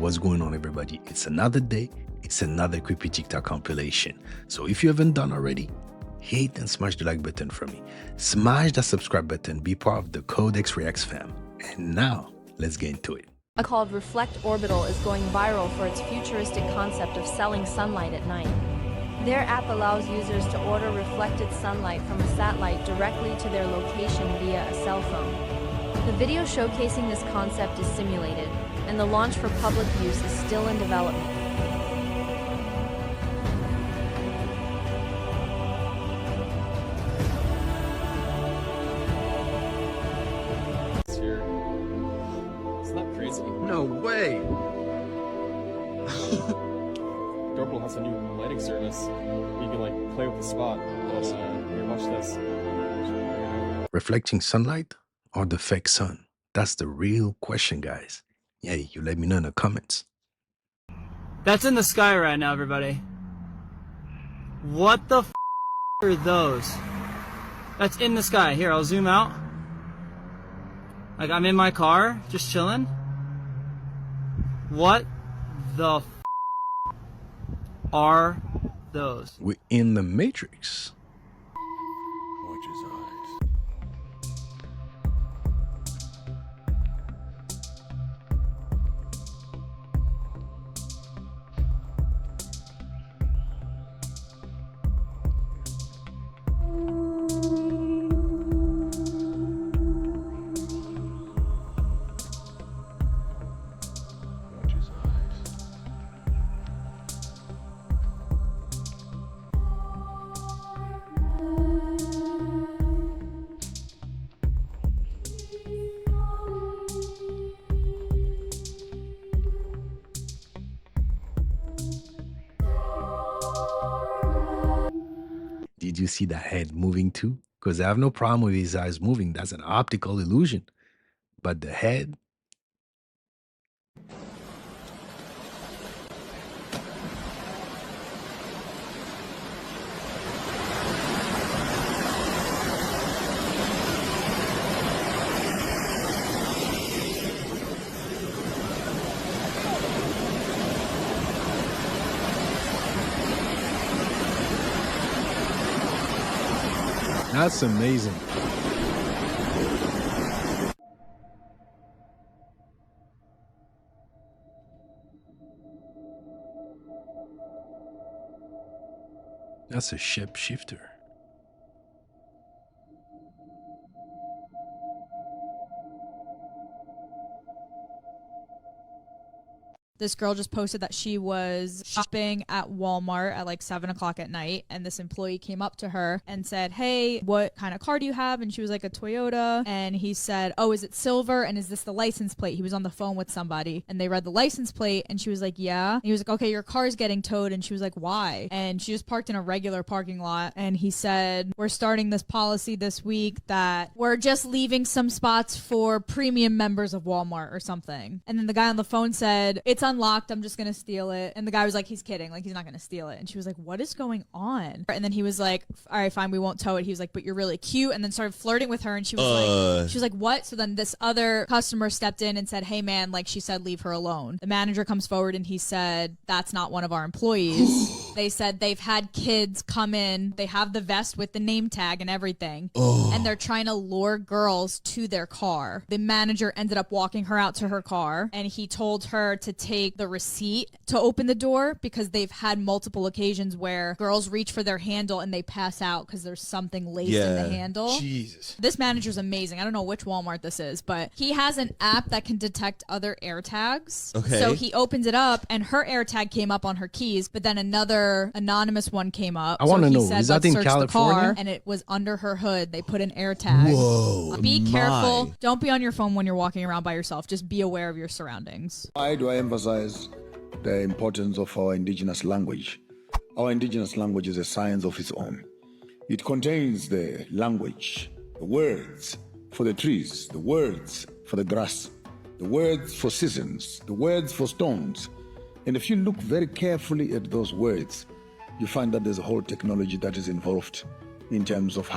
what's going on, everybody? It's another day, it's another creepy TikTok compilation. So if you haven't done already, hit and smash the like button for me. Smash that subscribe button, be part of the Codex Reacts fam. And now, let's get into it. Called Reflect Orbital is going viral for its futuristic concept of selling sunlight at night. Their app allows users to order reflected sunlight from a satellite directly to their location via a cell phone. The video showcasing this concept is simulated, and the launch for public use is still in development. Here. Isn't that crazy? No way! Doorbell has a new lighting service. You can like play with the spot. Here, watch this. Reflecting sunlight or the fake sun? That's the real question, guys. Yeah, you let me know in the comments. That's in the sky right now, everybody. What the f are those? That's in the sky. Here, I'll zoom out. Like, I'm in my car, just chilling. What the f are those? We're in the Matrix. Watch his eyes. Watch his eyes. Did you see the head moving too? Because I have no problem with his eyes moving. That's an optical illusion. But the head, that's amazing. That's a shapeshifter. This girl just posted that she was shopping at Walmart at like 7 o'clock at night, and this employee came up to her and said, "Hey, what kind of car do you have?" And she was like, "A Toyota." And he said, "Oh, is it silver? And is this the license plate?" He was on the phone with somebody, and they read the license plate, and she was like, "Yeah." And he was like, "Okay, your car's getting towed." And she was like, "Why?" And she just parked in a regular parking lot, and he said, "We're starting this policy this week that we're just leaving some spots for premium members of Walmart or something." And then the guy on the phone said, "It's unlocked, I'm just gonna steal it." And the guy was like, he's kidding, like he's not gonna steal it. And she was like, "What is going on?" And then he was like, "All right, fine, we won't tow it." He was like, "But you're really cute." And then started flirting with her, and she was like, "What?" So then this other customer stepped in and said, "Hey man, like she said, leave her alone." The manager comes forward and he said, "That's not one of our employees." They said they've had kids come in, they have the vest with the name tag and everything, and they're trying to lure girls to their car. The manager ended up walking her out to her car, and he told her to take the receipt to open the door because they've had multiple occasions where girls reach for their handle and they pass out because there's something laced in the handle. Jesus. This manager's amazing. I don't know which Walmart this is, but he has an app that can detect other air tags. Okay. So he opens it up and her air tag came up on her keys, but then another anonymous one came up. I want to know, said, is that "Let's in search the California?" car," and it was under her hood. They put an air tag. Whoa. Be my. careful. Don't be on your phone when you're walking around by yourself. Just be aware of your surroundings. Why do I emphasize the importance of our indigenous language? Our indigenous language is a science of its own. It contains the language, the words for the trees, the words for the grass, the words for seasons, the words for stones. And if you look very carefully at those words, you find that there's a whole technology that is involved in terms of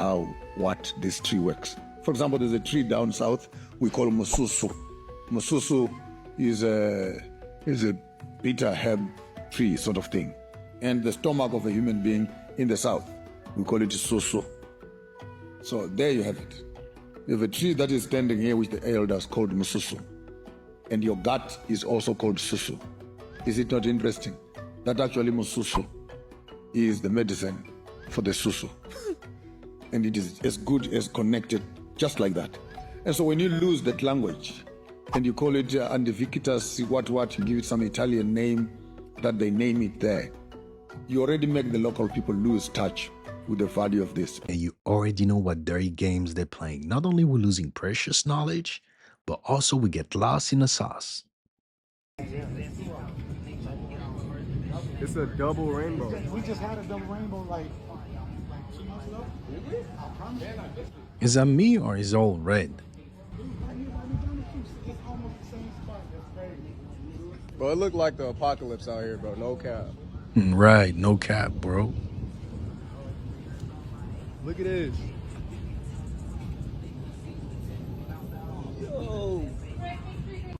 what this tree works. For example, there's a tree down south we call mususu. Mususu is is a bitter herb tree sort of thing. And the stomach of a human being in the south, we call it soso. So there you have it. You have a tree that is standing here which the elders called mususu. And your gut is also called susu. Is it not interesting? That actually mususu is the medicine for the susu. And it is as good as connected just like that. And so when you lose that language and you call it Andivicitas, what, you give it some Italian name that they name it there, you already make the local people lose touch with the value of this. And you already know what dirty games they're playing. Not only we're losing precious knowledge, but also we get lost in the sauce. It's a double rainbow. We just had a double rainbow like 2 months ago. Is that me or is it all red? Bro, it looked like the apocalypse out here, bro. No cap. Right, no cap, bro. Look at this. Yo.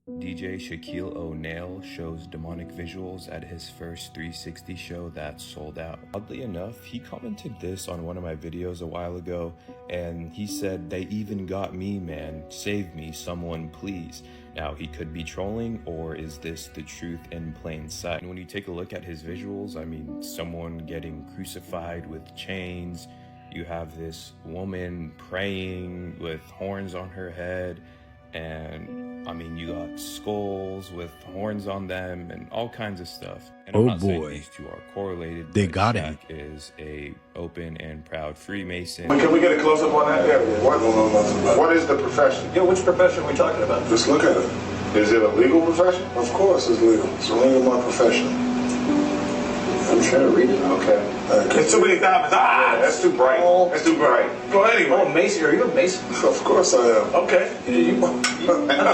DJ Shaquille O'Neal shows demonic visuals at his first 360 show that sold out. Oddly enough, he commented this on one of my videos a while ago, and he said, "They even got me, man. Save me, someone please." Now, he could be trolling, or is this the truth in plain sight? And when you take a look at his visuals, I mean, someone getting crucified with chains, you have this woman praying with horns on her head, and I mean, you got skulls with horns on them and all kinds of stuff. And I'm not saying these two are correlated. They but got Shaq him. is a open and proud Freemason. Can we get a close up on that? Yeah. What is the profession? Yeah, which profession are we talking about? Just look at it. Is it a legal profession? Of course it's legal. It's a legal my profession. I'm trying to read it. Okay. It's too many diamonds. Yeah, that's too bright. That's too bright. Go ahead anyway. Oh, Mason, are you a Mason? Of course I am. Okay. You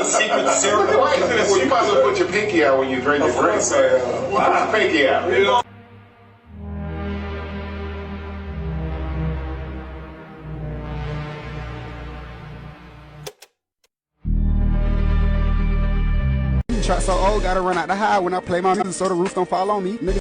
secret serial. Well, you might as well put your pinky out when you drink your drink. Put your pinky out. You know? Truck so old, gotta run out the high when I play my music so the roof don't fall on me. Nigga.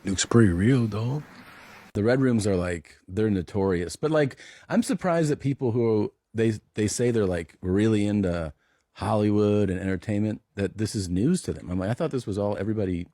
Looks pretty real, though. The red rooms are like, they're notorious, but like, I'm surprised that people who they say they're like really into Hollywood and entertainment, that this is news to them. I'm like, I thought this was all everybody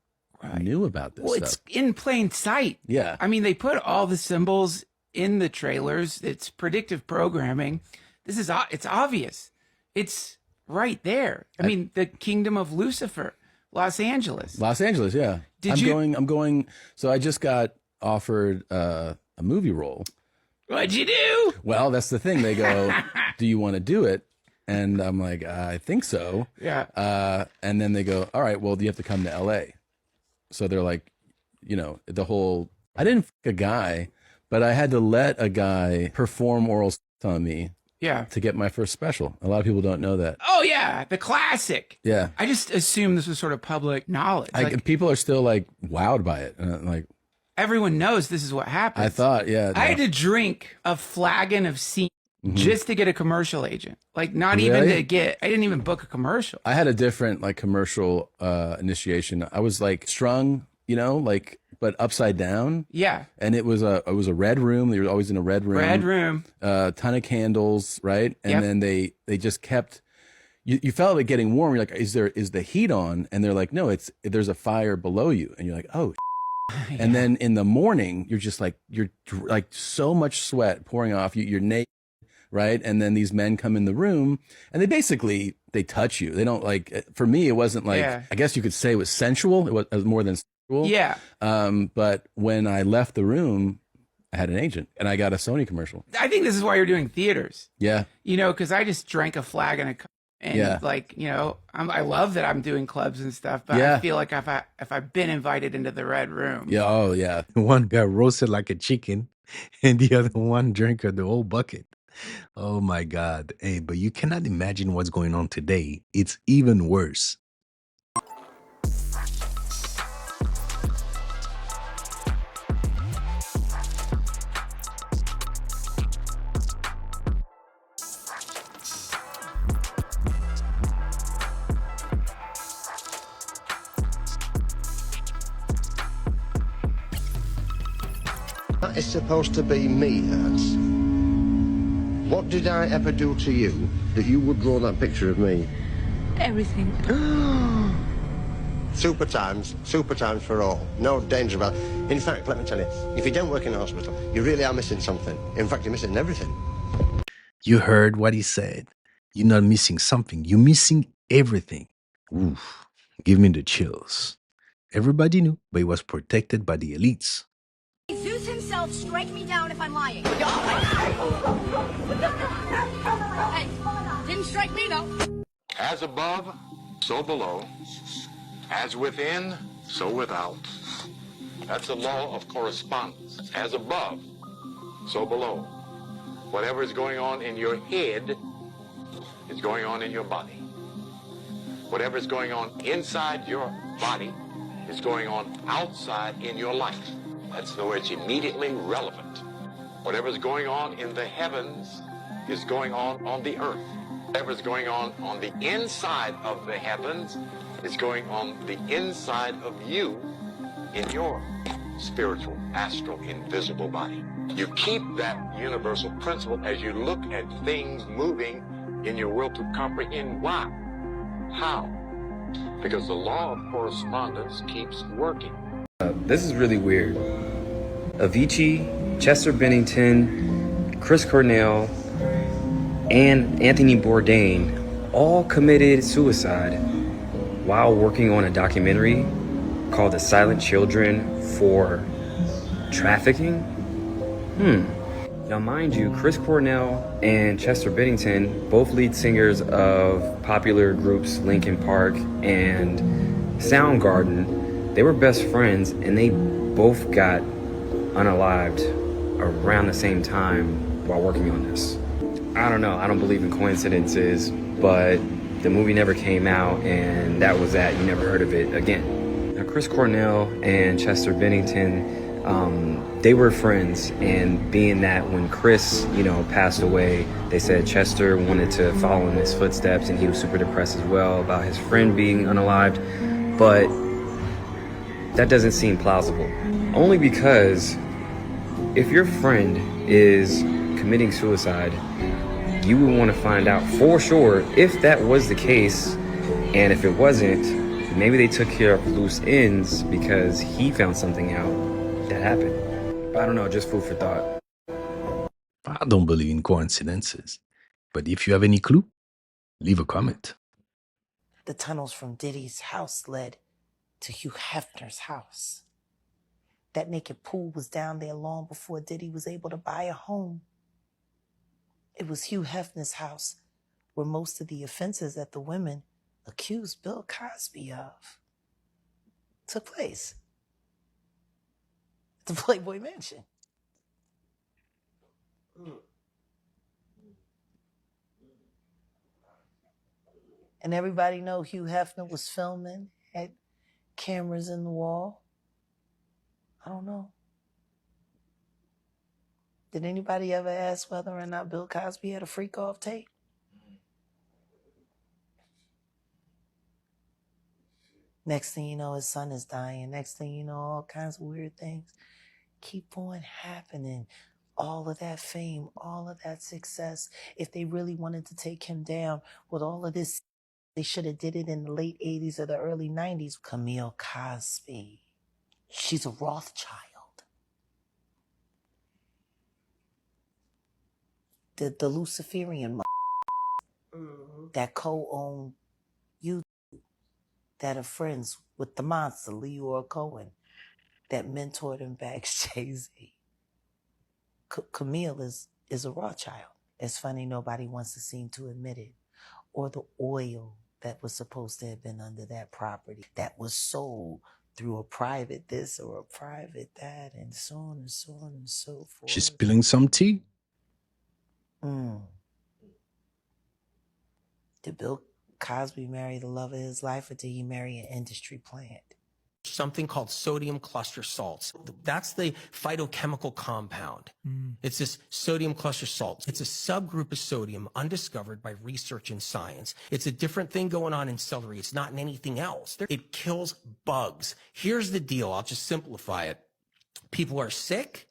knew about this Well, stuff. it's in plain sight. Yeah. I mean, they put all the symbols in the trailers. It's predictive programming. This is, it's obvious. It's right there. I mean, the kingdom of Lucifer, Los Angeles. Los Angeles, yeah. I'm going, so I just got offered a movie role. What'd you do? Well, that's the thing. They go, do you want to do it? And I'm like, I think so. Yeah. And then they go, all right, well, do you have to come to LA? So they're like, you know, the whole, I didn't f a guy, but I had to let a guy perform oral sex on me. Yeah. To get my first special. A lot of people don't know that. Oh, yeah. The classic. Yeah. I just assumed this was sort of public knowledge. People are still like wowed by it. And I'm like, everyone knows this is what happens. I thought, yeah. I had to drink a flagon of scene just to get a commercial agent. Like, not even to get, I didn't even book a commercial. I had a different like commercial initiation. I was like strung, you know, like, but upside down. Yeah. And it was a red room. They were always in a red room. Red room. Ton of candles, right? And then they just kept, you felt it getting warm. You're like, is the heat on? And they're like, no, there's a fire below you. And you're like, oh. Yeah. And then in the morning, you're just like, you're like so much sweat pouring off you. You're naked, right? And then these men come in the room and they touch you. They don't like, for me, it wasn't like, I guess you could say it was sensual. It was more than sensual. Yeah. But when I left the room, I had an agent and I got a Sony commercial. I think this is why you're doing theaters. Yeah. You know, because I just drank a flagon of and like, you know, I love that I'm doing clubs and stuff, but I feel like if I've been invited into the red room. Yeah. Oh, yeah. One got roasted like a chicken and the other one drank the whole bucket. Oh my God. Hey, but you cannot imagine what's going on today. It's even worse. That is supposed to be me, Ernst. What did I ever do to you that you would draw that picture of me? Everything. Super times for all. No danger about it. In fact, let me tell you, if you don't work in a hospital, you really are missing something. In fact, you're missing everything. You heard what he said. You're not missing something. You're missing everything. Oof. Give me the chills. Everybody knew, but he was protected by the elites. Zeus himself strike me down if I'm lying. Hey, didn't strike me though. As above, so below. As within, so without. That's the law of correspondence. As above, so below. Whatever is going on in your head is going on in your body. Whatever is going on inside your body is going on outside in your life. That's the way it's immediately relevant. Whatever is going on in the heavens is going on the earth. Whatever is going on the inside of the heavens is going on the inside of you in your spiritual, astral, invisible body. You keep that universal principle as you look at things moving in your will to comprehend why. How? Because the law of correspondence keeps working. This is really weird. Avicii, Chester Bennington, Chris Cornell, and Anthony Bourdain all committed suicide while working on a documentary called The Silent Children for trafficking. Now mind you, Chris Cornell and Chester Bennington, both lead singers of popular groups Linkin Park and Soundgarden, they were best friends and they both got unalived around the same time while working on this. I don't know, I don't believe in coincidences, but the movie never came out and that was that. You never heard of it again. Now Chris Cornell and Chester Bennington, they were friends, and being that when Chris, passed away, they said Chester wanted to follow in his footsteps and he was super depressed as well about his friend being unalived, but that doesn't seem plausible. Only because if your friend is committing suicide, you would want to find out for sure if that was the case, and if it wasn't, maybe they took care of loose ends because he found something out that happened. But I don't know, just food for thought. I don't believe in coincidences, but if you have any clue, leave a comment. The tunnels from Diddy's house led to Hugh Hefner's house. That naked pool was down there long before Diddy was able to buy a home. It was Hugh Hefner's house where most of the offenses that the women accused Bill Cosby of took place. The Playboy Mansion. And everybody know Hugh Hefner was filming, had cameras in the wall. I don't know. Did anybody ever ask whether or not Bill Cosby had a freak off tape? Next thing you know, his son is dying. Next thing you know, all kinds of weird things keep on happening. All of that fame, all of that success. If they really wanted to take him down with all of this, they should have did it in the late 80s or the early 90s. Camille Cosby. She's a Rothschild. The Luciferian that co-own YouTube, that are friends with the monster, Leora Cohen, that mentored him backstage. Camille is a Rothschild. It's funny nobody wants to seem to admit it. Or the oil that was supposed to have been under that property that was sold through a private this or a private that, and so on and so on and so forth. She's spilling some tea. Did Bill Cosby marry the love of his life, or did he marry an industry plant? Something called sodium cluster salts. That's the phytochemical compound. It's this sodium cluster salts. It's a subgroup of sodium undiscovered by research and science. It's a different thing going on in celery. It's not in anything else. It kills bugs. Here's the deal. I'll just simplify it. People are sick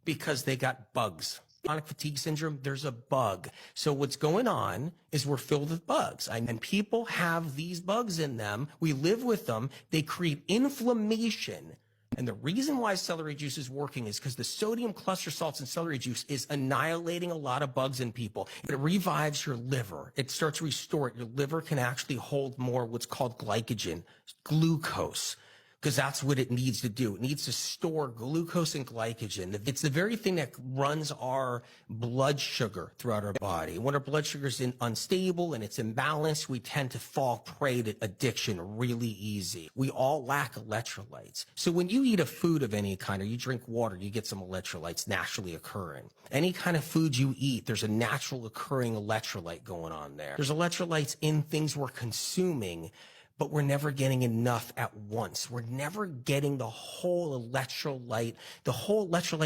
because they got bugs. Chronic fatigue syndrome, there's a bug. So what's going on is we're filled with bugs. And people have these bugs in them. We live with them. They create inflammation. And the reason why celery juice is working is because the sodium cluster salts in celery juice is annihilating a lot of bugs in people. It revives your liver. It starts to restore it. Your liver can actually hold more what's called glycogen, glucose, because that's what it needs to do. It needs to store glucose and glycogen. It's the very thing that runs our blood sugar throughout our body. When our blood sugar is unstable and it's imbalanced, we tend to fall prey to addiction really easy. We all lack electrolytes. So when you eat a food of any kind or you drink water, you get some electrolytes naturally occurring. Any kind of food you eat, there's a natural occurring electrolyte going on there. There's electrolytes in things we're consuming, but we're never getting enough at once. We're never getting the whole electrolyte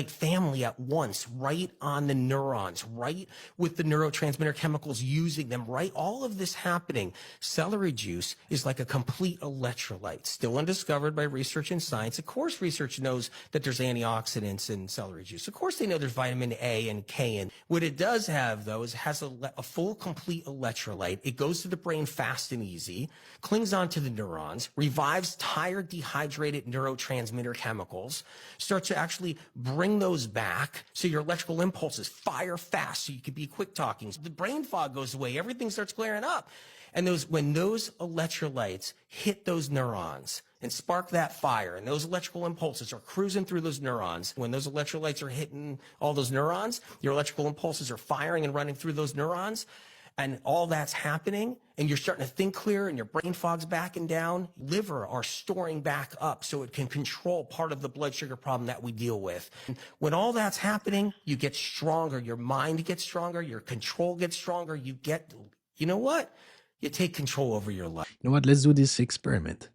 family at once, right on the neurons, right with the neurotransmitter chemicals using them, right? All of this happening. Celery juice is like a complete electrolyte, still undiscovered by research and science. Of course, research knows that there's antioxidants in celery juice. Of course, they know there's vitamin A and K. And what it does have, though, is it has a full, complete electrolyte. It goes to the brain fast and easy, clings on to the neurons, revives tired, dehydrated neurotransmitter chemicals, starts to actually bring those back so your electrical impulses fire fast so you can be quick talking. So the brain fog goes away, everything starts clearing up. And when those electrolytes hit those neurons and spark that fire, and those electrical impulses are cruising through those neurons, when those electrolytes are hitting all those neurons, your electrical impulses are firing and running through those neurons, and all that's happening, and you're starting to think clear, and your brain fog's backing down, liver are storing back up so it can control part of the blood sugar problem that we deal with. When all that's happening, you get stronger, your mind gets stronger, your control gets stronger, you know what? You take control over your life. You know what? Let's do this experiment.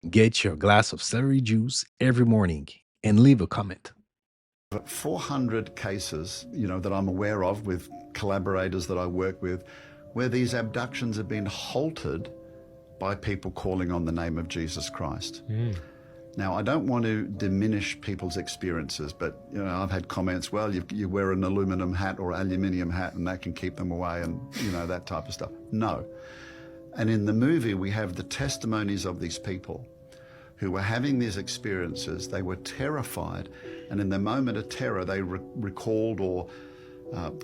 Get your glass of celery juice every morning and leave a comment. 400 cases, that I'm aware of with collaborators that I work with, where these abductions have been halted by people calling on the name of Jesus Christ. Now, I don't want to diminish people's experiences, but I've had comments, well, you wear an aluminum hat or aluminium hat and that can keep them away and, that type of stuff. No. And in the movie, we have the testimonies of these people who were having these experiences. They were terrified, and in the moment of terror, they recalled or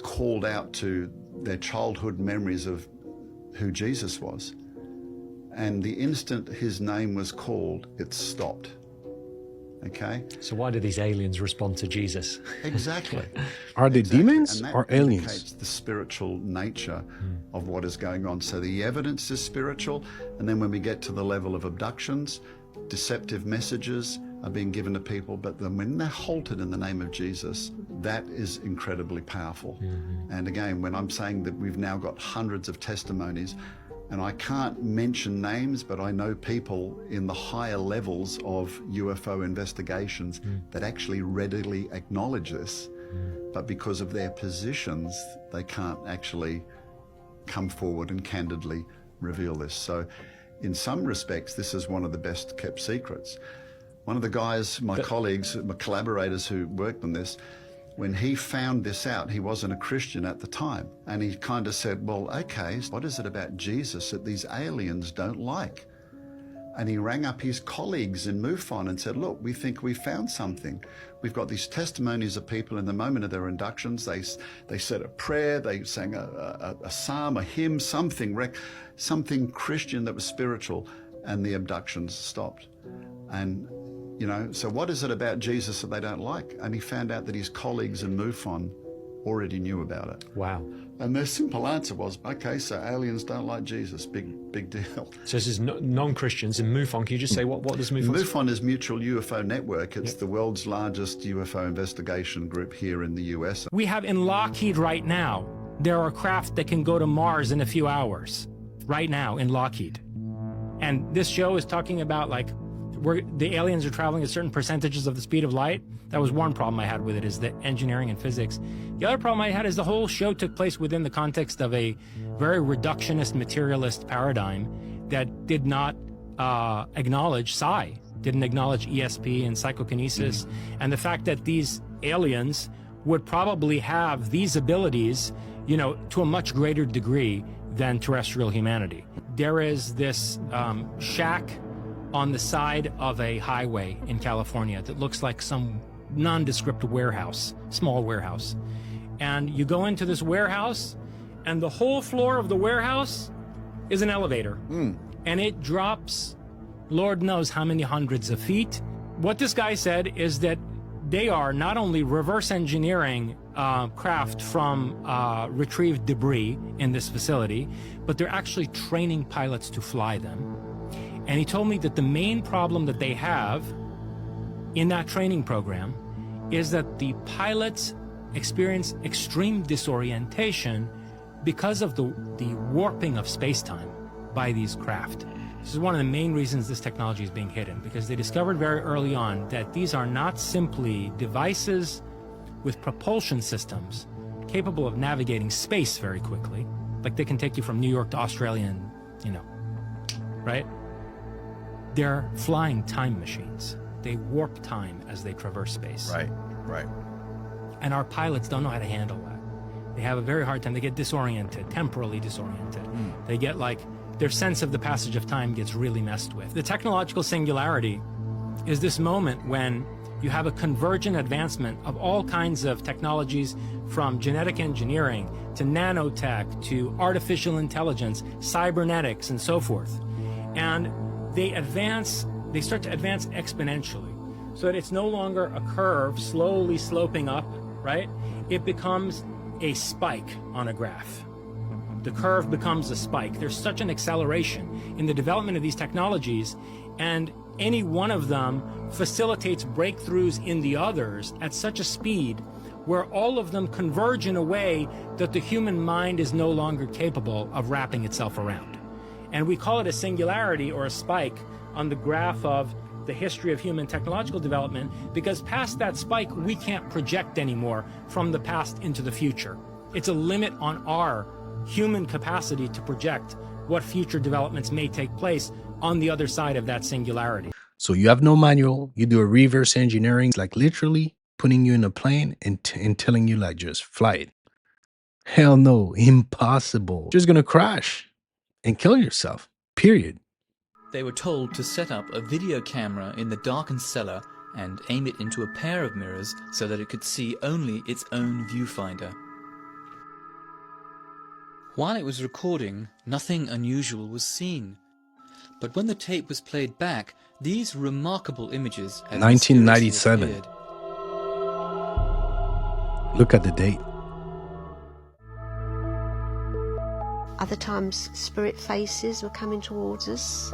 called out to their childhood memories of who Jesus was. And the instant his name was called, it stopped. Okay? So why do these aliens respond to Jesus? Exactly. Are they demons and that or aliens? indicates the spiritual nature of what is going on. So the evidence is spiritual, and then when we get to the level of abductions, deceptive messages are being given to people, but then when they're halted in the name of Jesus, that is incredibly powerful. And again, when I'm saying that we've now got hundreds of testimonies, and I can't mention names, but I know people in the higher levels of UFO investigations that actually readily acknowledge this, but because of their positions, they can't actually come forward and candidly reveal this. So in some respects, this is one of the best kept secrets. One of the guys, my colleagues, my collaborators who worked on this, when he found this out, he wasn't a Christian at the time. And he kind of said, well, okay, what is it about Jesus that these aliens don't like? And he rang up his colleagues in MUFON and said, look, we think we found something. We've got these testimonies of people in the moment of their inductions. They said a prayer, they sang a psalm, a hymn, something Christian that was spiritual, and the abductions stopped. And so what is it about Jesus that they don't like? And he found out that his colleagues in MUFON already knew about it. Wow. And their simple answer was, okay, so aliens don't like Jesus. Big deal. So this is non-Christians in MUFON. Can you just say what does MUFON? MUFON is Mutual UFO Network. It's the world's largest UFO investigation group here in the US. We have in Lockheed right now there are craft that can go to Mars in a few hours, right now in Lockheed. And this show is talking about like where the aliens are traveling at certain percentages of the speed of light. That was one problem I had with it, is the engineering and physics. The other problem I had is the whole show took place within the context of a very reductionist, materialist paradigm that did not acknowledge psi, didn't acknowledge ESP and psychokinesis, and the fact that these aliens would probably have these abilities, you know, to a much greater degree than terrestrial humanity. There is this shack on the side of a highway in California that looks like some nondescript warehouse, small warehouse. And you go into this warehouse, and the whole floor of the warehouse is an elevator. And it drops Lord knows how many hundreds of feet. What this guy said is that they are not only reverse engineering craft from retrieved debris in this facility, but they're actually training pilots to fly them. And he told me that the main problem that they have in that training program is that the pilots experience extreme disorientation because of the warping of space-time by these craft. This is one of the main reasons this technology is being hidden, because they discovered very early on that these are not simply devices with propulsion systems capable of navigating space very quickly, like they can take you from New York to Australia and, you know, right? They're flying time machines. They warp time as they traverse space. Right, right. And our pilots don't know how to handle that. They have a very hard time. They get disoriented, temporally disoriented. They get like, their sense of the passage of time gets really messed with. The technological singularity is this moment when you have a convergent advancement of all kinds of technologies, from genetic engineering to nanotech to artificial intelligence, cybernetics, and so forth. And they start to advance exponentially, so that it's no longer a curve slowly sloping up, right? It becomes a spike on a graph. The curve becomes a spike. There's such an acceleration in the development of these technologies, and any one of them facilitates breakthroughs in the others at such a speed where all of them converge in a way that the human mind is no longer capable of wrapping itself around. And we call it a singularity or a spike on the graph of the history of human technological development, because past that spike, we can't project anymore from the past into the future. It's a limit on our human capacity to project what future developments may take place on the other side of that singularity. So you have no manual, you do a reverse engineering, like literally putting you in a plane and telling you like just fly it. Hell no, impossible. You're just gonna crash and kill yourself, period. They were told to set up a video camera in the darkened cellar and aim it into a pair of mirrors so that it could see only its own viewfinder. While it was recording, nothing unusual was seen. But when the tape was played back, these remarkable images had 1997. mysteriously appeared. Look at the date. Other times, spirit faces were coming towards us.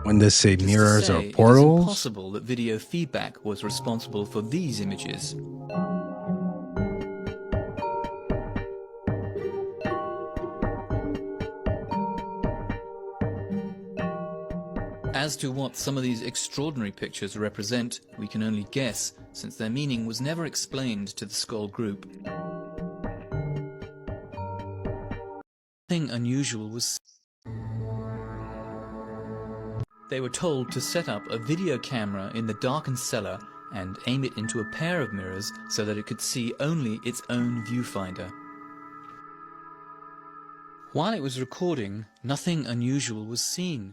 When they say mirrors or It is portals, impossible that video feedback was responsible for these images. As to what some of these extraordinary pictures represent, we can only guess, since their meaning was never explained to the Skull group. Nothing unusual was. They were told to set up a video camera in the darkened cellar and aim it into a pair of mirrors so that it could see only its own viewfinder. While it was recording, nothing unusual was seen.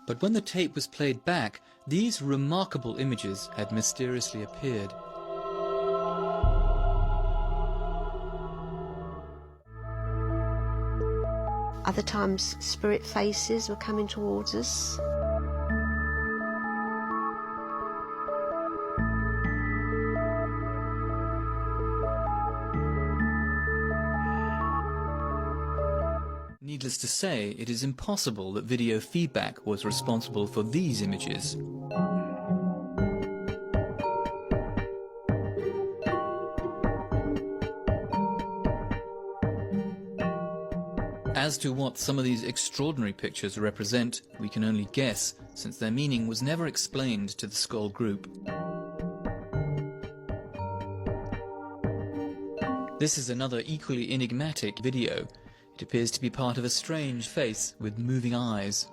But when the tape was played back, these remarkable images had mysteriously appeared. Other times, spirit faces were coming towards us. Needless to say, it is impossible that video feedback was responsible for these images. As to what some of these extraordinary pictures represent, we can only guess, since their meaning was never explained to the Skull group. This is another equally enigmatic video. It appears to be part of a strange face with moving eyes.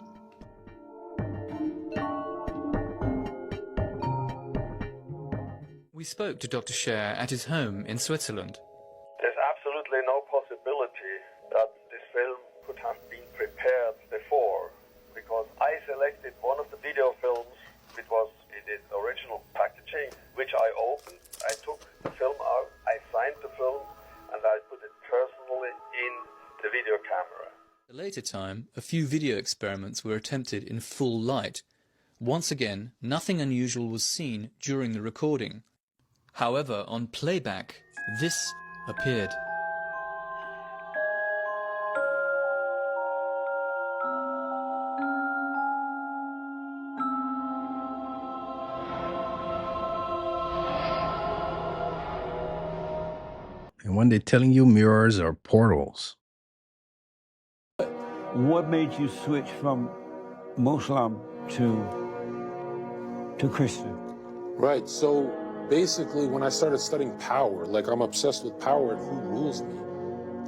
We spoke to Dr. Scher at his home in Switzerland. There's absolutely no possibility that this film could have been prepared before, because I selected one of the video films which was in its original packaging, which I opened. I took the film out, I signed the film, and I put it personally in the video camera. At a later time, a few video experiments were attempted in full light. Once again, nothing unusual was seen during the recording. However, on playback, this appeared. And when they're telling you mirrors are portals. What made you switch from Muslim to Christian? Right, so basically when I started studying power, like I'm obsessed with power and who rules me,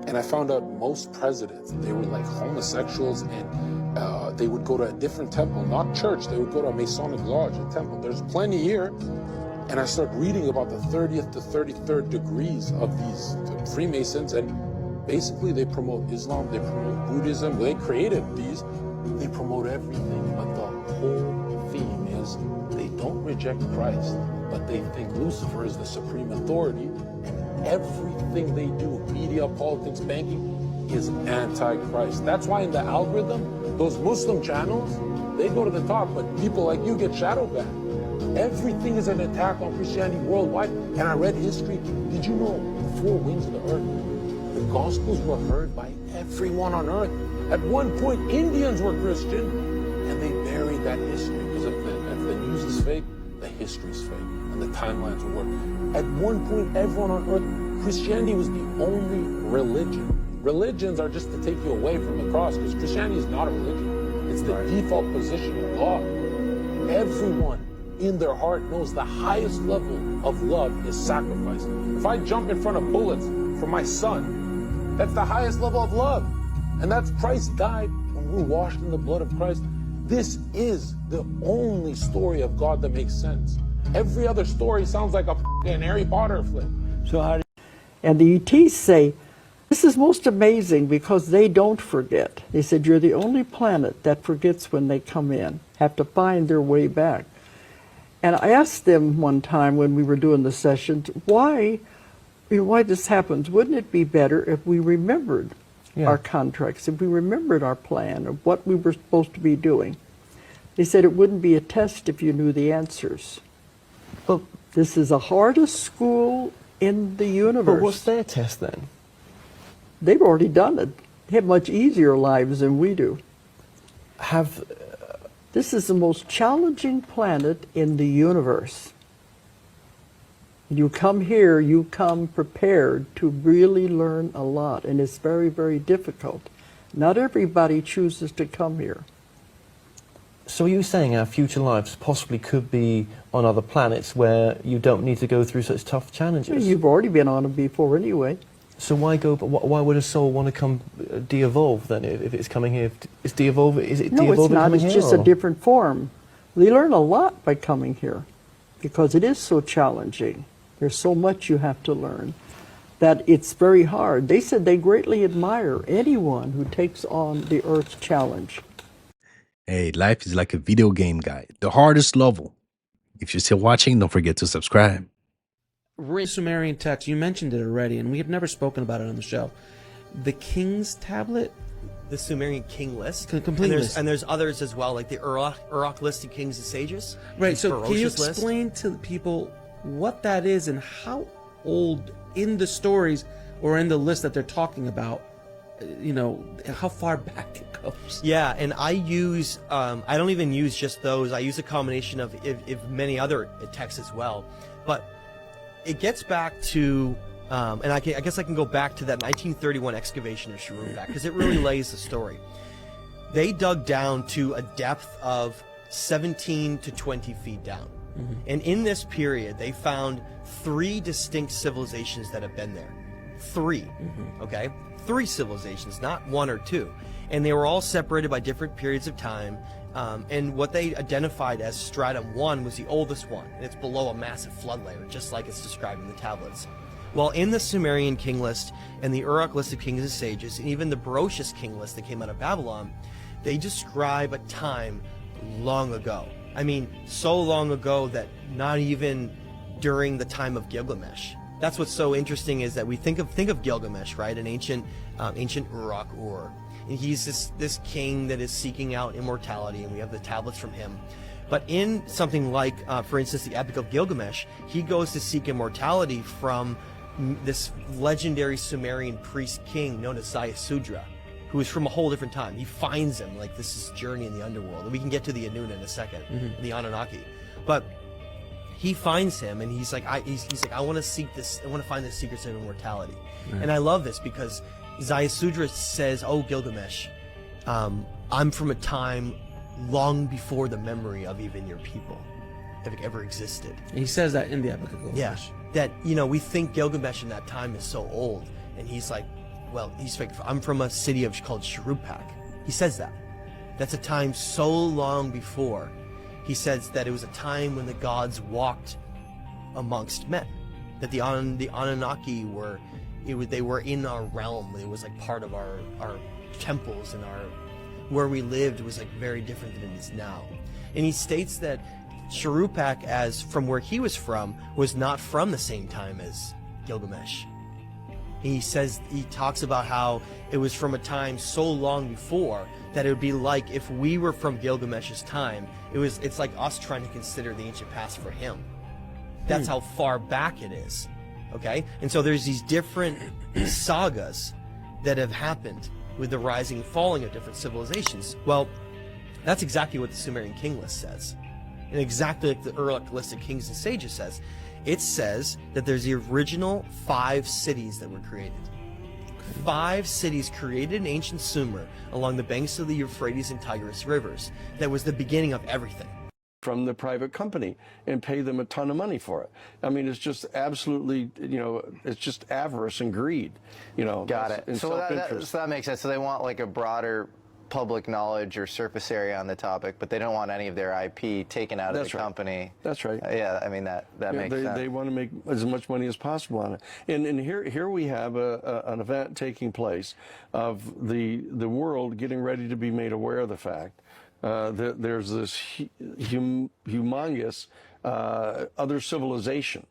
and I found out most presidents, they were like homosexuals, and they would go to a different temple, not church, they would go to a Masonic lodge, a temple. There's plenty here. And I started reading about the 30th to 33rd degrees of these Freemasons, and basically they promote Islam, they promote Buddhism, they created these, they promote everything, but the whole theme is they don't reject Christ, but they think Lucifer is the supreme authority, and everything they do, media, politics, banking, is anti-Christ. That's why in the algorithm, those Muslim channels, they go to the top, but people like you get shadow banned. Everything is an attack on Christianity worldwide. And I read history. Did you know the four winds of the earth, the Gospels were heard by everyone on earth? At one point, Indians were Christian, and they buried that history because if the news is fake, the history's fake, and the timelines will work. At one point, everyone on earth, Christianity was the only religion. Religions are just to take you away from the cross, because Christianity is not a religion. It's the default position of God. Everyone in their heart knows the highest level of love is sacrifice. If I jump in front of bullets for my son, that's the highest level of love. And that's Christ died when we're washed in the blood of Christ. This is the only story of God that makes sense. Every other story sounds like a f***ing Harry Potter flick. So how? And the ETs say, this is most amazing because they don't forget. They said, you're the only planet that forgets when they come in, have to find their way back. And I asked them one time when we were doing the sessions, why this happens. Wouldn't it be better if we remembered our contracts, if we remembered our plan of what we were supposed to be doing? They said it wouldn't be a test if you knew the answers. Well, this is the hardest school in the universe. But what's their test then? They've already done it. They have much easier lives than we do. This is the most challenging planet in the universe. You come here, you come prepared to really learn a lot, and it's very, very difficult. Not everybody chooses to come here. So are you saying our future lives possibly could be on other planets where you don't need to go through such tough challenges? Well, you've already been on them before anyway. So why go? Why would a soul want to come de-evolve then if it's coming here? Is de-evolve? Is it de-evolve? No, it's not. It's here, just or? a different form. They learn a lot by coming here because it is so challenging. There's so much you have to learn that it's very hard. They said they greatly admire anyone who takes on the Earth's challenge. Hey, life is like a video game, guy. The hardest level. If you're still watching, don't forget to subscribe. Sumerian text, you mentioned it already, and we have never spoken about it on the show. The King's Tablet? The Sumerian King List. Complete list. And there's others as well, like the Uruk list of kings and sages. Right, so can you list. explain to people what that is and how old in the stories or in the list that they're talking about you know, how far back it goes. Yeah, and I use, I don't even use just those. I use a combination of many other texts as well. But it gets back to, and I guess I can go back to that 1931 excavation of Shuruppak, because it really lays the story. They dug down to a depth of 17 to 20 feet down. And in this period, they found 3 distinct civilizations that have been there. 3, okay? 3 civilizations, not 1 or 2. And they were all separated by different periods of time. And what they identified as stratum 1 was the oldest one. And it's below a massive flood layer, just like it's described in the tablets. Well, in the Sumerian king list and the Uruk list of kings and sages, and even the Barocius king list that came out of Babylon, they describe a time long ago. I mean, so long ago that not even during the time of Gilgamesh. That's what's so interesting, is that we think of Gilgamesh, right? An ancient Uruk Ur. And he's this king that is seeking out immortality, and we have the tablets from him. But in something like, for instance, the Epic of Gilgamesh, he goes to seek immortality from this legendary Sumerian priest king known as Zayasudra, who is from a whole different time. He finds him, like this is journey in the underworld. And we can get to the Anuna in a second, the Anunnaki. But he finds him, and he's like, I want to seek this. I want to find the secrets of immortality. Right. And I love this because Zayasudra says, "Oh Gilgamesh, I'm from a time long before the memory of even your people ever existed." And he says that in the Epic of Gilgamesh. Yeah, that we think Gilgamesh in that time is so old, and he's like, well, he's like, I'm from a city called Shuruppak. He says that. That's a time so long before. He says that it was a time when the gods walked amongst men. That the Anunnaki they were in our realm. It was like part of our temples, and where we lived was like very different than it is now. And he states that Shuruppak, as from where he was from, was not from the same time as Gilgamesh. He talks about how it was from a time so long before that it would be like if we were from Gilgamesh's time. It's like us trying to consider the ancient past for him. That's how far back it is. Okay? And so there's these different sagas that have happened with the rising and falling of different civilizations. Well, that's exactly what the Sumerian king list says. And exactly like the Uruk list of kings and sages says. It says that there's the original 5 cities that were created. 5 cities created in ancient Sumer along the banks of the Euphrates and Tigris rivers. That was the beginning of everything. From the private company and pay them a ton of money for it. I mean, it's just absolutely, it's just avarice and greed, Got it. And so that makes sense. So they want like a broader public knowledge or surface area on the topic, but they don't want any of their IP taken out of the company. That's right. Yeah, I mean that makes sense. They want to make as much money as possible on it. And here we have an event taking place of the world getting ready to be made aware of the fact that there's this humongous other civilization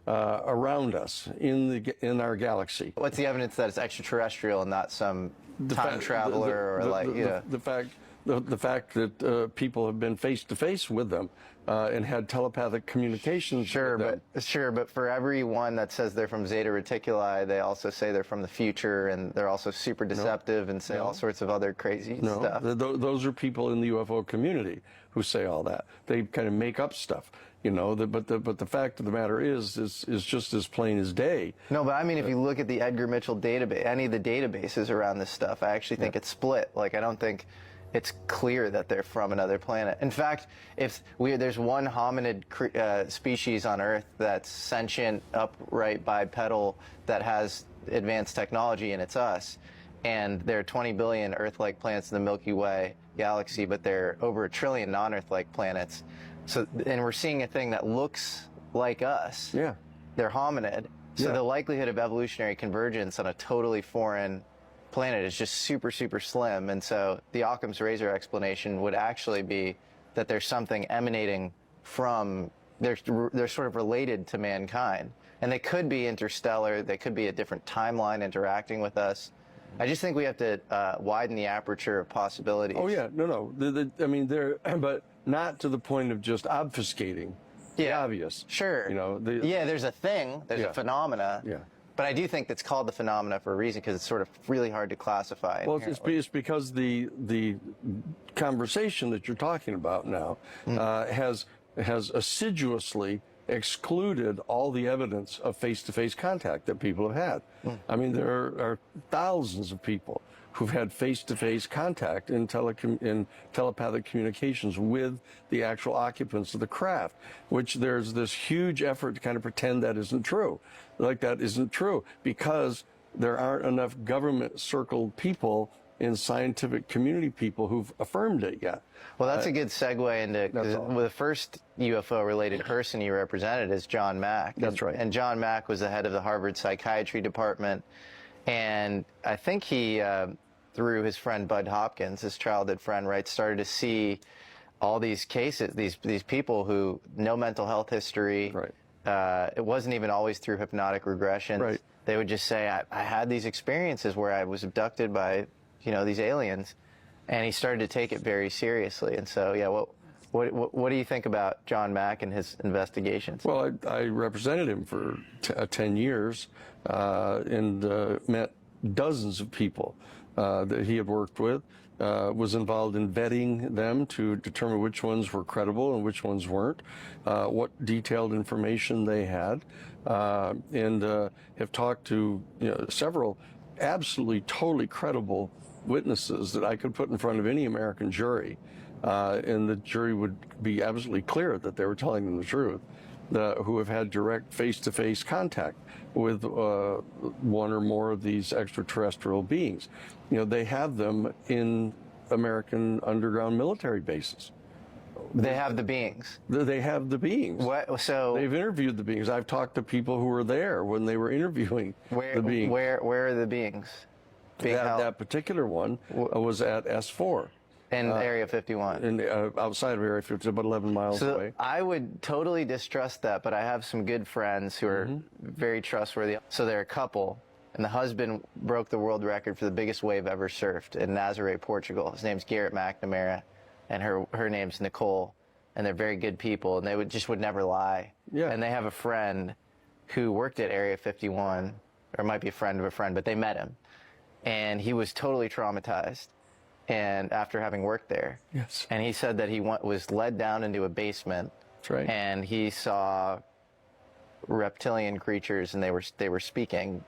around us in our galaxy. What's the evidence that it's extraterrestrial and not some time traveler the fact that people have been face to face with them and had telepathic communications. Sure, but for everyone that says they're from Zeta Reticuli, they also say they're from the future, and they're also super deceptive and say all sorts of other crazy stuff. Those are people in the UFO community who say all that. They kind of make up stuff. But the fact of the matter is just as plain as day. No, but I mean, if you look at the Edgar Mitchell database, any of the databases around this stuff, I actually think it's split. Like, I don't think it's clear that they're from another planet. In fact, there's one hominid species on Earth that's sentient, upright, bipedal, that has advanced technology, and it's us. And there are 20 billion Earth-like planets in the Milky Way galaxy, but there are over 1 trillion non-Earth-like planets. So, and we're seeing a thing that looks like us. Yeah. They're hominid. So the likelihood of evolutionary convergence on a totally foreign planet is just super, super slim. And so the Occam's razor explanation would actually be that there's something emanating from, they're sort of related to mankind. And they could be interstellar. They could be a different timeline interacting with us. I just think we have to widen the aperture of possibilities. Oh, yeah. No. I mean, but not to the point of just obfuscating the obvious. Sure. There's a thing. There's a phenomena. Yeah. But I do think that's called the phenomena for a reason, because it's sort of really hard to classify. Well, it's because the conversation that you're talking about now has assiduously excluded all the evidence of face-to-face contact that people have had. I mean, there are thousands of people who've had face-to-face contact in telepathic communications with the actual occupants of the craft, which there's this huge effort to kind of pretend that isn't true. Like that isn't true, because there aren't enough government-circled people and scientific community people who've affirmed it yet. Well, that's a good segue into, the first UFO-related person you represented is John Mack. That's right. And John Mack was the head of the Harvard Psychiatry Department, and I think he, through his friend Bud Hopkins, his childhood friend, right, started to see all these cases, these people who no mental health history. Right. It wasn't even always through hypnotic regression. Right. They would just say, I had these experiences where I was abducted by, these aliens, and he started to take it very seriously. And so, yeah, what do you think about John Mack and his investigations? Well, I represented him for 10 years and met dozens of people that he had worked with, was involved in vetting them to determine which ones were credible and which ones weren't, what detailed information they had, and have talked to several absolutely, totally credible witnesses that I could put in front of any American jury, and the jury would be absolutely clear that they were telling them the truth, who have had direct face-to-face contact with one or more of these extraterrestrial beings. They have them in American underground military bases. They have the beings. They have the beings. What, so they've interviewed the beings. I've talked to people who were there when they were interviewing the beings. Where are the beings? That particular one was at S4. In Area 51. Outside of Area 51, about 11 miles away. I would totally distrust that, but I have some good friends who are very trustworthy. So they're a couple, and the husband broke the world record for the biggest wave ever surfed in Nazaré, Portugal. His name's Garrett McNamara, and her name's Nicole, and they're very good people, and they would never lie. Yeah. And they have a friend who worked at Area 51, or might be a friend of a friend, but they met him, and he was totally traumatized. And after having worked there, yes, and he said that he was led down into a basement. That's right. And he saw reptilian creatures, and they were speaking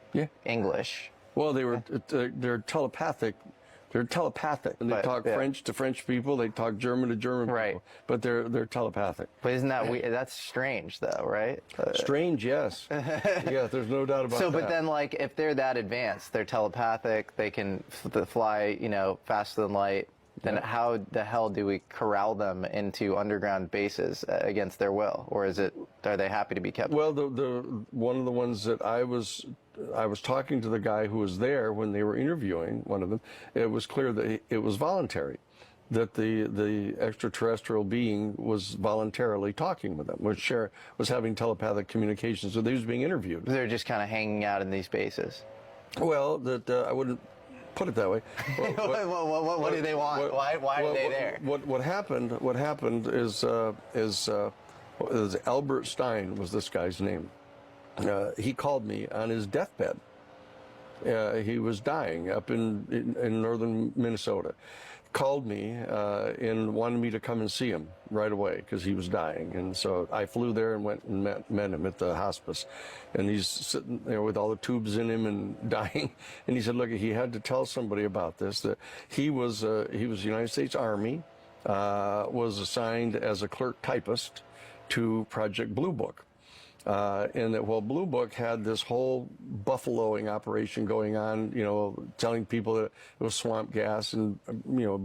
English. Well, they're telepathic. They're telepathic, and they talk French to French people. They talk German to German people. But they're telepathic. But isn't that weird? That's strange, though, right? Strange, yes. Yeah, there's no doubt about that. So, but then, like, if they're that advanced, they're telepathic. They can fly, faster than light. Then how the hell do we corral them into underground bases against their will, or are they happy to be kept? Well, one of the ones that I was talking to the guy who was there when they were interviewing one of them. It was clear that it was voluntary, that the extraterrestrial being was voluntarily talking with them, was having telepathic communications. So they was being interviewed. They're just kind of hanging out in these bases. Well, I wouldn't put it that way. What do they want? Why are they there? What happened is Albert Stein was this guy's name. He called me on his deathbed. He was dying up in northern Minnesota. Called me and wanted me to come and see him right away because he was dying. And so I flew there and went and met him at the hospice. And he's sitting there with all the tubes in him and dying. And he said, look, he had to tell somebody about this, that he was United States Army, was assigned as a clerk typist to Project Blue Book. And that while Blue Book had this whole buffaloing operation going on, telling people that it was swamp gas and,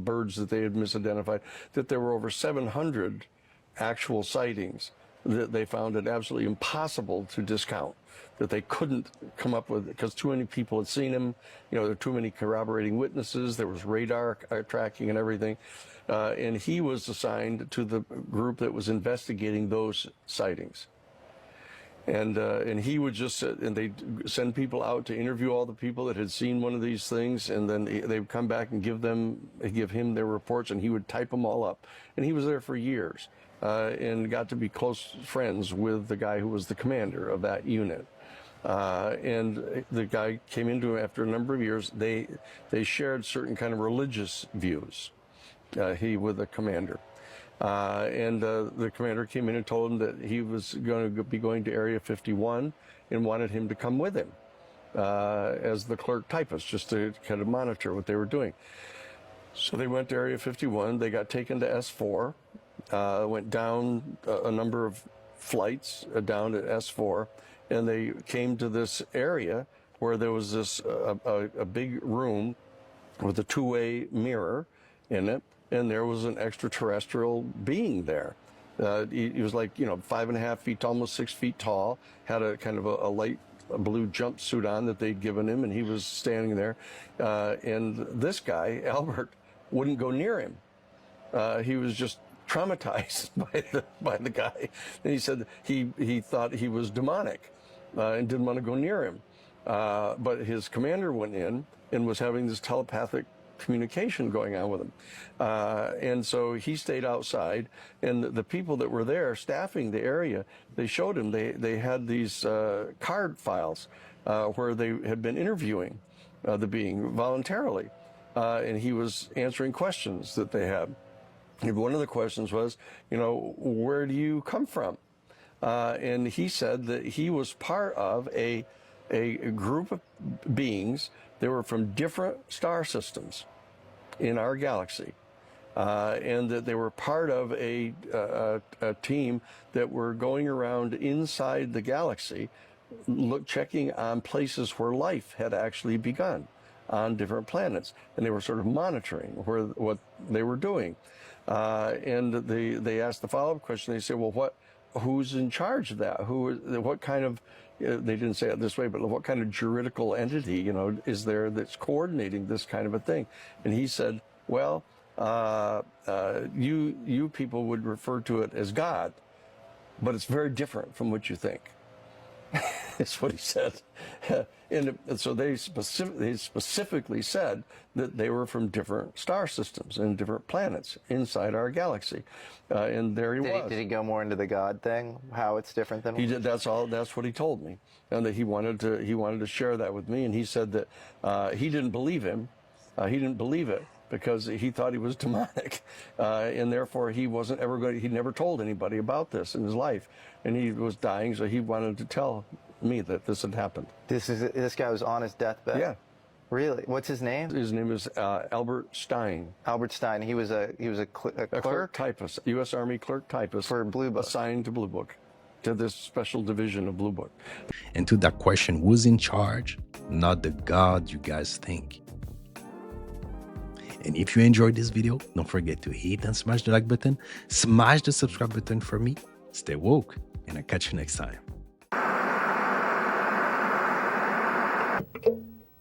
birds that they had misidentified, that there were over 700 actual sightings that they found it absolutely impossible to discount, that they couldn't come up with, because too many people had seen him, there were too many corroborating witnesses, there was radar tracking and everything. And he was assigned to the group that was investigating those sightings. And he would just sit, and they'd send people out to interview all the people that had seen one of these things, and then they would come back and give him their reports, and he would type them all up. And he was there for years, and got to be close friends with the guy who was the commander of that unit. And the guy came into him after a number of years. They shared certain kind of religious views, he with the commander. The commander came in and told him that he was going to be going to Area 51 and wanted him to come with him as the clerk typist, just to kind of monitor what they were doing. So they went to Area 51. They got taken to S4, went down a number of flights down to S4, and they came to this area where there was this a big room with a two-way mirror in it, and there was an extraterrestrial being there. He was like, 5.5 feet, almost 6 feet tall, had a kind of a light blue jumpsuit on that they'd given him, and he was standing there. And this guy, Albert, wouldn't go near him. He was just traumatized by the guy. And he said he thought he was demonic and didn't want to go near him. But his commander went in and was having this telepathic communication going on with him. And so he stayed outside, and the people that were there staffing the area, they showed him, they had these card files where they had been interviewing the being voluntarily. And he was answering questions that they had. And one of the questions was, where do you come from? And he said that he was part of a group of beings that were from different star systems in our galaxy, and that they were part of a team that were going around inside the galaxy, checking on places where life had actually begun on different planets, and they were sort of monitoring what they were doing. And they asked the follow-up question. They said, well, who's in charge of that? What kind of, they didn't say it this way, but what kind of juridical entity, is there that's coordinating this kind of a thing? And he said, well, you people would refer to it as God, but it's very different from what you think. That's what he said. And so they specifically said that they were from different star systems and different planets inside our galaxy. And there he was. Did he go more into the God thing? How it's different than he did? That's what he told me, and that he wanted to share that with me. And he said that he didn't believe him. He didn't believe it because he thought he was demonic, and therefore he wasn't ever going. He never told anybody about this in his life, and he was dying, so he wanted to tell me that this had happened. This guy was on his deathbed? Yeah. Really? What's his name? His name is Albert Stein. Albert Stein. He was a clerk typist, U.S. Army clerk typist for Blue Book, assigned to Blue Book, to this special division of Blue Book. And to that question, who's in charge? Not the God you guys think. And if you enjoyed this video, don't forget to hit and smash the like button, smash the subscribe button for me. Stay woke, and I'll catch you next time.